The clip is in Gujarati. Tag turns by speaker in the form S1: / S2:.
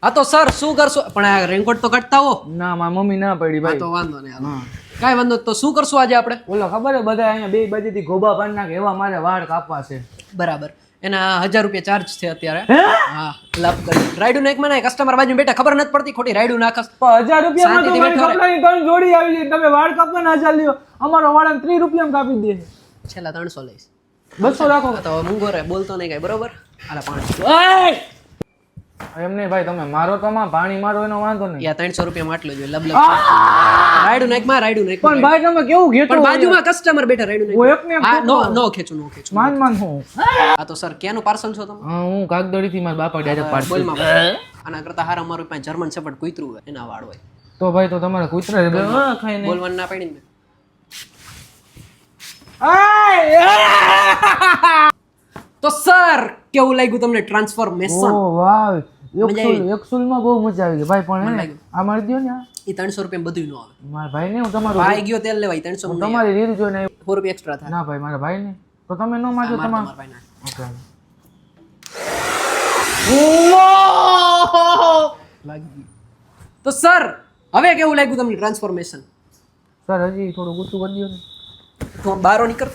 S1: હા તો સર શું કરશો પણ આ રેનકોટ તો કાઢતા હો.
S2: ના મારી મમ્મી ના પડી
S1: હા
S2: ભાઈ.
S1: તો વાંધો નહીં હાલો. કાંઈ વાંધો નહીં. તો શું કરશું આજે આપણે?
S2: ઓલો ખબર હે બધા અહીંયા બે બાજુથી ગોબા પાડી નાખે એવા મારે વાળ કાપવા છે.
S1: બરાબર. એના 1000 રૂપિયા ચાર્જ છે અત્યારે.
S2: હે?
S1: હા લાભ કરી. રાયડું નાખ મને કસ્ટમર બાજુ બેઠા ખબર નથી પડતી ખોટી રાયડું નાખસ.
S2: પણ 1000 રૂપિયામાં તો
S1: શાંતિથી
S2: મારી
S1: બેઠો રહે.
S2: કપડાની 3 જોડી આવી જાય. તમે વાળ કાપવાના 1000 લ્યો. અમારો વાળ 30 રૂપિયામાં કાપી દે.
S1: છેલ્લા 300 લઈશ.
S2: 200 રાખો.
S1: હા, તો મૂંગો રે બોલતો નહીં કાંઈ બરોબર. હાલા પાણી.
S2: એમ નહીં ભાઈ, તમે મારો તો માં પાણી મારો એનો વાંધો નહીં.
S1: યા 300 રૂપિયામાં આટલો જોઈએ લબ લબ. રાયડું નાખ માં રાયડું નાખ.
S2: પણ ભાઈ તમે કેવું ઘેટો
S1: પણ બાજુમાં કસ્ટમર બેઠા રાયડું
S2: હું
S1: નાખ.
S2: એકને એક
S1: હા
S2: છોકરો.
S1: નો ખેંચું નો ખેંચું.
S2: માન હું.
S1: હા તો સર ક્યાંનું પાર્સલ છો તમે?
S2: હા હું કાગદડીથી મારા બાપા ડાયરેક્ટ પાડશે.
S1: બોલમાં બોલ. આના કરતા હારા અમારું પાસે જર્મન શેપર્ડ કૂતરું હોય એના વાળ હોય.
S2: તો ભાઈ તો તમારે કૂતરા ખાઈને
S1: બોલવાનું ના પાડી ને. તો સર કેવું લાગ્યું તમને ટ્રાન્સફોર્મેશન?
S2: ઓ વાવ
S1: મજા આવી.
S2: એક્સુલમાં બહુ મજા આવી ગઈ ભાઈ. પણ
S1: મને
S2: હે ને
S1: લાગ્યું.
S2: આ મારી દ્યો ને આ.
S1: એ 300 રૂપિયા બધું ન આવે.
S2: મારા ભાઈ ને હું તમારું
S1: ભાઈ ગયો તેલ લેવાય 300
S2: હું
S1: માં
S2: તમારી રીલ જોઈને આવ્યો.
S1: 4 રૂપિયા એક્સ્ટ્રા થાય.
S2: ના ભાઈ મારા ભાઈ ને તો તમે ન માજો
S1: માર
S2: તમારા
S1: ભાઈ ના.
S2: ઓકે.
S1: લાગી ગયું. તો સર હવે કેવું લાગ્યું તમને ટ્રાન્સફોર્મેશન?
S2: સર હજી થોડું ગુસ્સું કરી દો ને.
S1: તો બારો નીકળ.